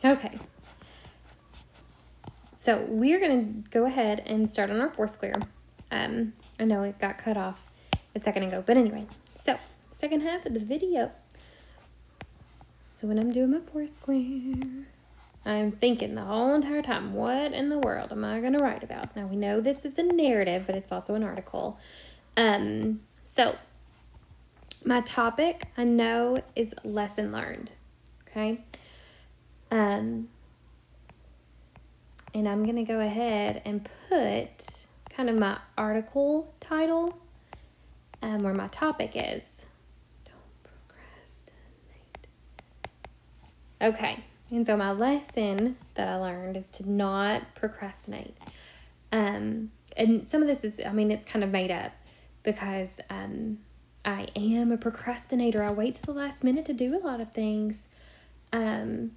Okay. So we're going to go ahead and start on our Foursquare. I know it got cut off a second ago, but anyway. So, second half of the video. So when I'm doing my Foursquare, I'm thinking the whole entire time, what in the world am I going to write about? Now, we know this is a narrative, but it's also an article. So my topic, I know, is lesson learned. Okay? And I'm going to go ahead and put kind of my article title where my topic is. Don't procrastinate. Okay. And so my lesson that I learned is to not procrastinate. And some of this is, it's kind of made up because I am a procrastinator. I wait till the last minute to do a lot of things. I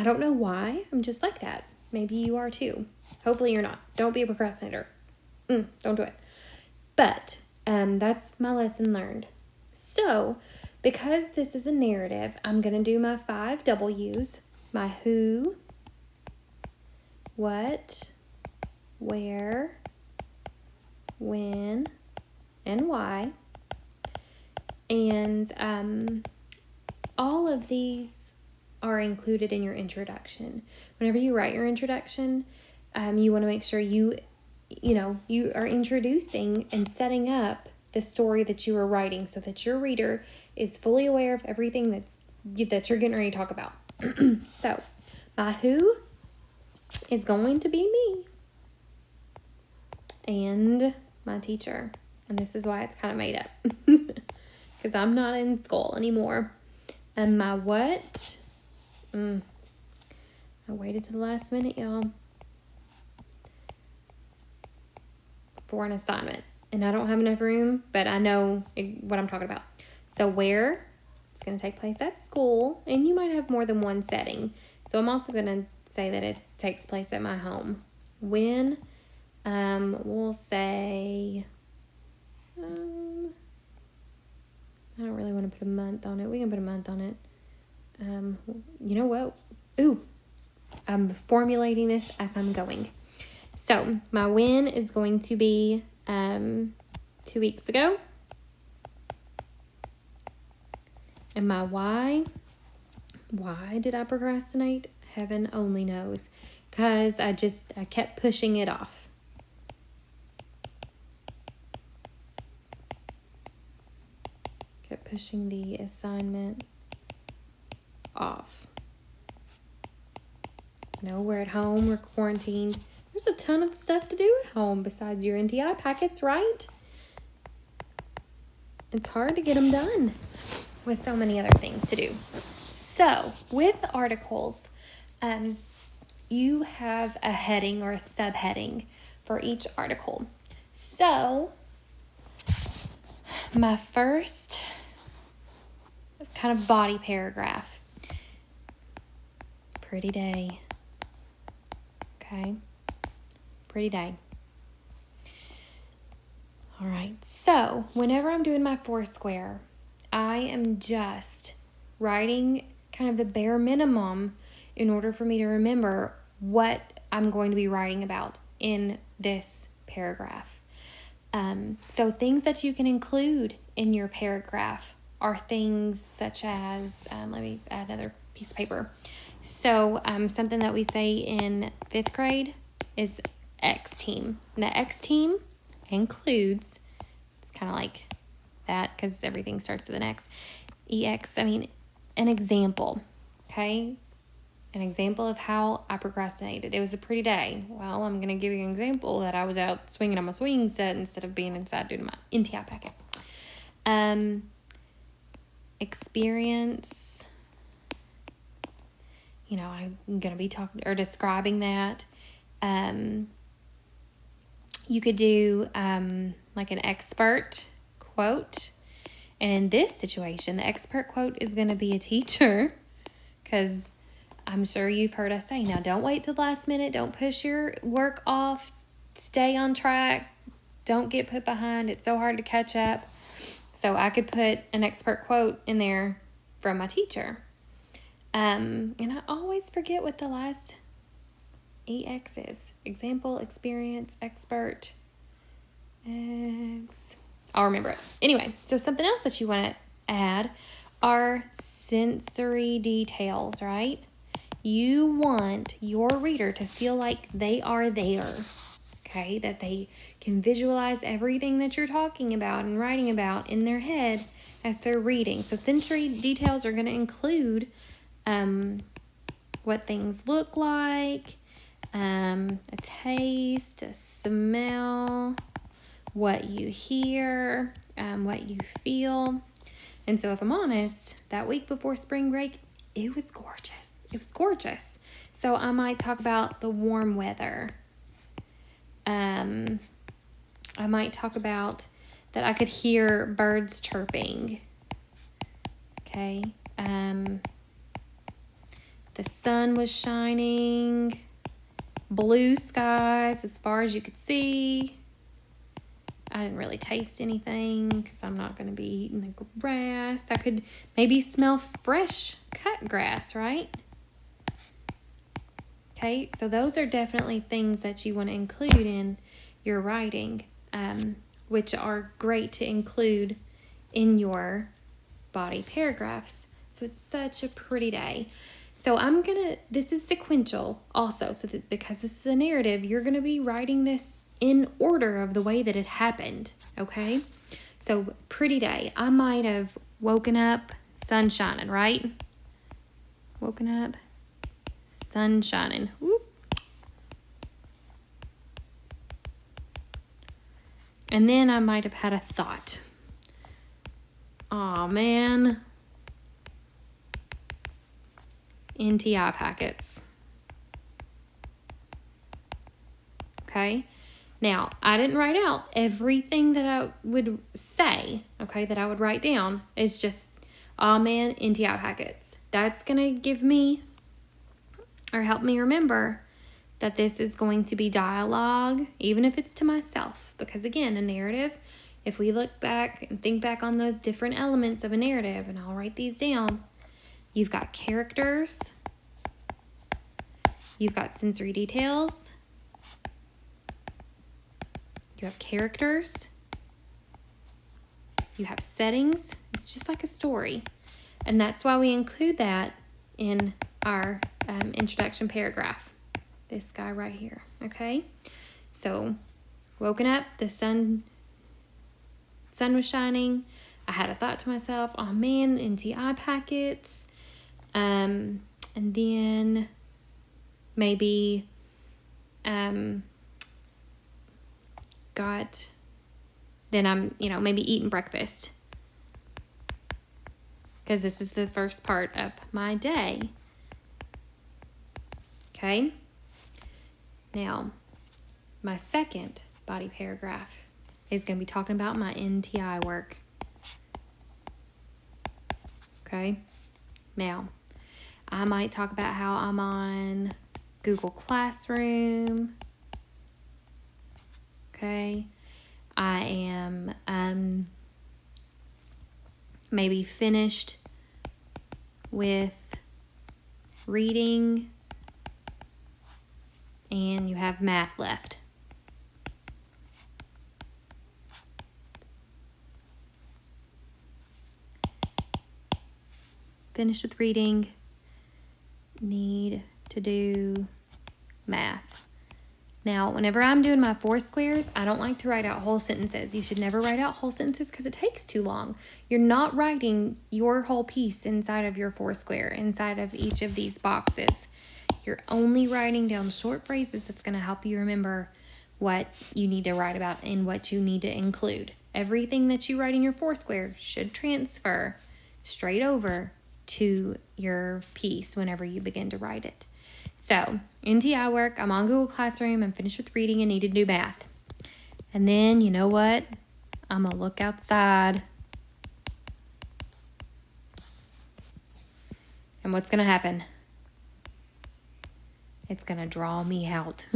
don't know why. I'm just like that. Maybe you are too. Hopefully you're not. Don't be a procrastinator. Don't do it. But that's my lesson learned. So, because this is a narrative, I'm going to do my 5 W's. My who, what, where, when, and why. And all of these are included in your introduction. Whenever you write your introduction, you want to make sure you are introducing and setting up the story that you are writing so that your reader is fully aware of everything that you're getting ready to talk about. So, my who is going to be me and my teacher. And this is why it's kind of made up. Because I'm not in school anymore. And my what? I waited to the last minute, y'all, for an assignment. And I don't have enough room, but I know what I'm talking about. So where? It's going to take place at school. And you might have more than one setting. So I'm also going to say that it takes place at my home. When? We'll say... I don't really want to put a month on it. We can put a month on it. You know what? I'm formulating this as I'm going. So, my when is going to be 2 weeks ago. And my why did I procrastinate? Heaven only knows. Because I kept pushing it off. Kept pushing the assignment off. We're at home, we're quarantined. There's a ton of stuff to do at home besides your NTI packets, right? It's hard to get them done with so many other things to do. So, with articles, you have a heading or a subheading for each article. So, my first kind of body paragraph. Pretty day. Okay. Pretty day. All right. So, whenever I'm doing my Foursquare, I am just writing kind of the bare minimum in order for me to remember what I'm going to be writing about in this paragraph. So things that you can include in your paragraph are things such as, let me add another piece of paper. So something that we say in 5th grade is X team. And the X team includes, it's kind of like that because everything starts with an X. An example, okay? An example of how I procrastinated. It was a pretty day. Well, I'm going to give you an example that I was out swinging on my swing set instead of being inside doing my NTI packet. Experience, I'm going to be talking or describing that. You could do like an expert quote. And in this situation, the expert quote is going to be a teacher because I'm sure you've heard us say, now don't wait till the last minute. Don't push your work off. Stay on track. Don't get put behind. It's so hard to catch up. So I could put an expert quote in there from my teacher. And I always forget what the last EX is. Example, experience, expert, I'll remember it. Anyway, so something else that you want to add are sensory details, right? You want your reader to feel like they are there, okay? That they can visualize everything that you're talking about and writing about in their head as they're reading. So sensory details are going to include what things look like, a taste, a smell, what you hear, what you feel. And so if I'm honest, that week before spring break, it was gorgeous. It was gorgeous. So I might talk about the warm weather. I might talk about that I could hear birds chirping. Okay. The sun was shining, blue skies as far as you could see. I didn't really taste anything because I'm not going to be eating the grass. I could maybe smell fresh cut grass, right? Okay, so those are definitely things that you want to include in your writing, which are great to include in your body paragraphs. So it's such a pretty day. So this is sequential also, so that because this is a narrative, you're going to be writing this in order of the way that it happened, okay? So pretty day. I might have woken up, sun shining, right? Woken up, sun shining. Whoop. And then I might have had a thought. Aw, man. NTI packets. Okay? Now, I didn't write out everything that I would say, okay, that I would write down. It's just, aw, man, NTI packets. That's going to give me or help me remember that this is going to be dialogue, even if it's to myself. Because again, a narrative, if we look back and think back on those different elements of a narrative, and I'll write these down, you've got characters, you've got sensory details, you have characters, you have settings. It's just like a story. And that's why we include that in our introduction paragraph. This guy right here, okay? So, woken up, the sun was shining. I had a thought to myself, oh man, NTI packets. And then maybe I'm, maybe eating breakfast. Because this is the first part of my day. Okay? Now, my second body paragraph is going to be talking about my NTI work. Okay? Now, I might talk about how I'm on Google Classroom. Okay? I am maybe finished with reading and you have math left. Finished with reading, need to do math. Now, whenever I'm doing my 4 squares, I don't like to write out whole sentences. You should never write out whole sentences because it takes too long. You're not writing your whole piece inside of your 4 square, inside of each of these boxes. You're only writing down short phrases that's going to help you remember what you need to write about and what you need to include. Everything that you write in your 4 square should transfer straight over to your piece whenever you begin to write it. So, NTI work, I'm on Google Classroom, I'm finished with reading and need to do math. And then, you know what? I'm going to look outside. And what's going to happen? It's going to draw me out.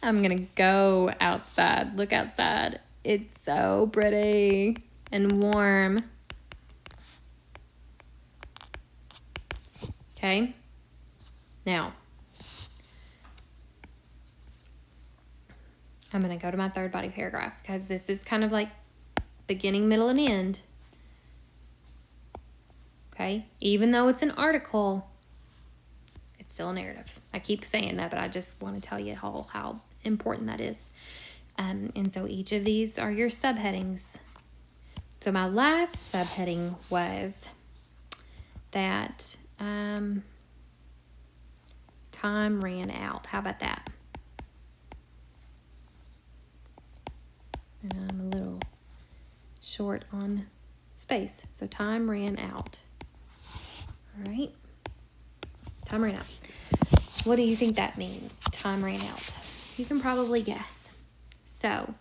I'm going to go outside. Look outside. It's so pretty and warm. Okay? Now, I'm going to go to my third body paragraph because this is kind of like beginning, middle, and end. Okay? Even though it's an article, it's still a narrative. I keep saying that, but I just want to tell you how important that is. And so each of these are your subheadings. So my last subheading was that time ran out. How about that? And I'm a little short on space. So time ran out. All right. Time ran out. What do you think that means? Time ran out. You can probably guess. So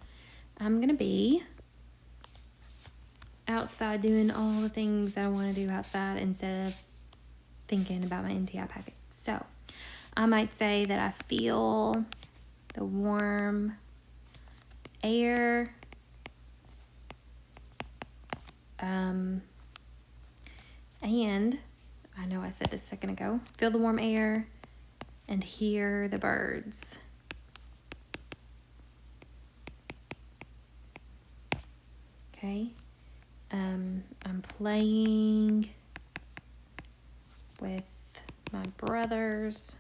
I'm going to be outside doing all the things I want to do outside instead of thinking about my NTI packet. So I might say that I feel the warm air, and I know I said this a second ago, feel the warm air and hear the birds. Okay. I'm playing with my brothers.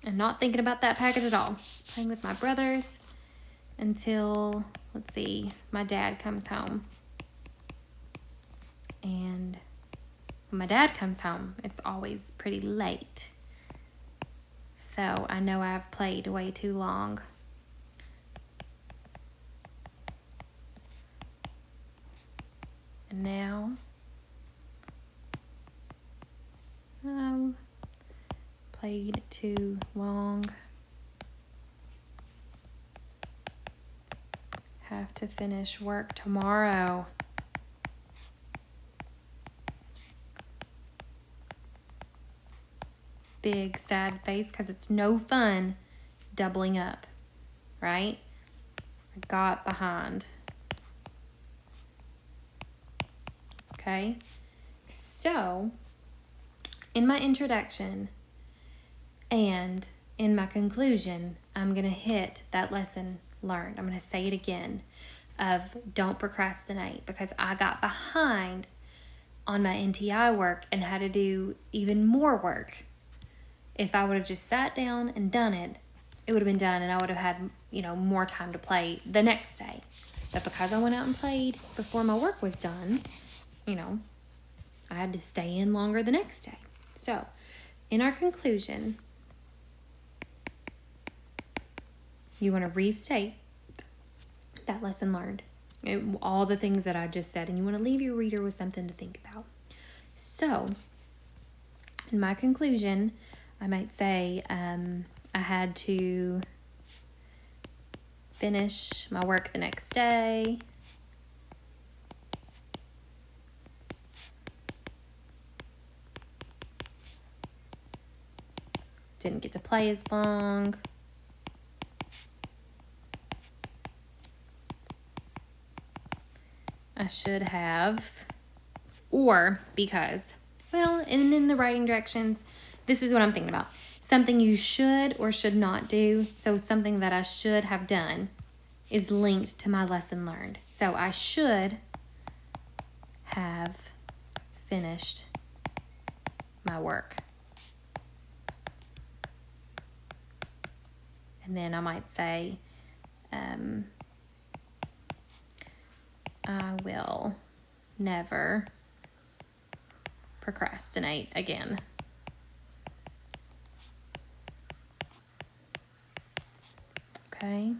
And not thinking about that packet at all. Playing with my brothers until, let's see, my dad comes home. And when my dad comes home, it's always pretty late. So I know I've played way too long. And now I've played too long. Have to finish work tomorrow. Big sad face because it's no fun doubling up, right? I got behind. Okay, so in my introduction and in my conclusion, I'm going to hit that lesson learned. I'm going to say it again of don't procrastinate, because I got behind on my NTI work and had to do even more work. If I would have just sat down and done it, it would have been done and I would have had, more time to play the next day. But because I went out and played before my work was done, I had to stay in longer the next day. So, in our conclusion, you want to restate that lesson learned. All the things that I just said, and you want to leave your reader with something to think about. So, in my conclusion, I might say I had to finish my work the next day. Didn't get to play as long. I should have, or because, and in the writing directions, this is what I'm thinking about. Something you should or should not do. So something that I should have done is linked to my lesson learned. So I should have finished my work. And then I might say, I will never procrastinate again. Okay.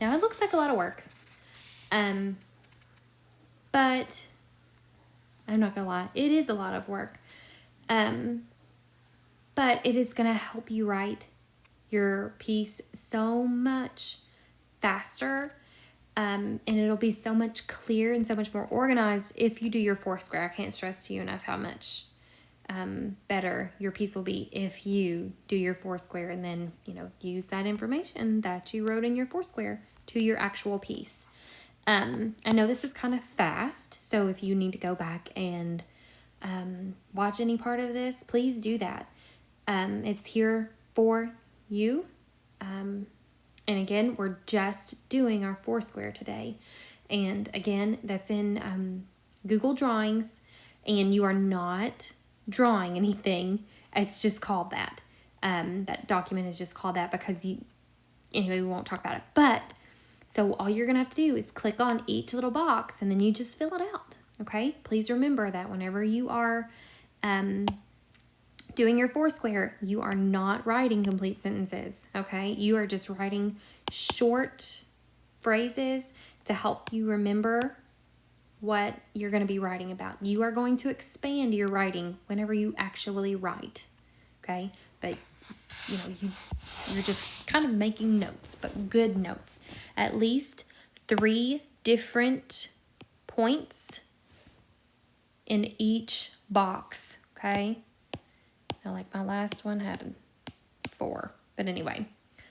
Now it looks like a lot of work. But I'm not gonna lie, it is a lot of work. But it is gonna help you write your piece so much faster. And it'll be so much clearer and so much more organized if you do your Foursquare. I can't stress to you enough how much better your piece will be if you do your Foursquare and then, use that information that you wrote in your Foursquare to your actual piece. I know this is kind of fast, so if you need to go back and watch any part of this, please do that. It's here for you. And again, we're just doing our Foursquare today. And again, that's in Google Drawings, and you are not drawing anything. It's just called that. That document is just called that because anyway, we won't talk about it. But, so all you're going to have to do is click on each little box and then you just fill it out. Okay? Please remember that whenever you are doing your Foursquare, you are not writing complete sentences. Okay? You are just writing short phrases to help you remember what you're going to be writing about. You are going to expand your writing whenever you actually write. Okay? But you're just kind of making notes, but good notes. At least 3 different points in each box, okay? Now, like my last one had 4, but anyway.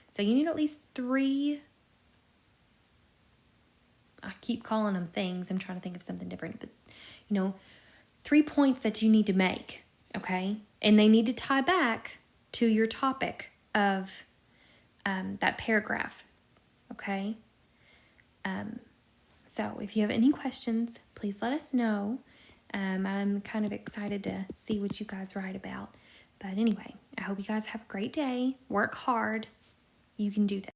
So you need at least 3, I keep calling them things. I'm trying to think of something different, but 3 points that you need to make, okay? And they need to tie back to your topic of that paragraph, okay? So if you have any questions, please let us know. I'm kind of excited to see what you guys write about. But anyway, I hope you guys have a great day. Work hard. You can do this.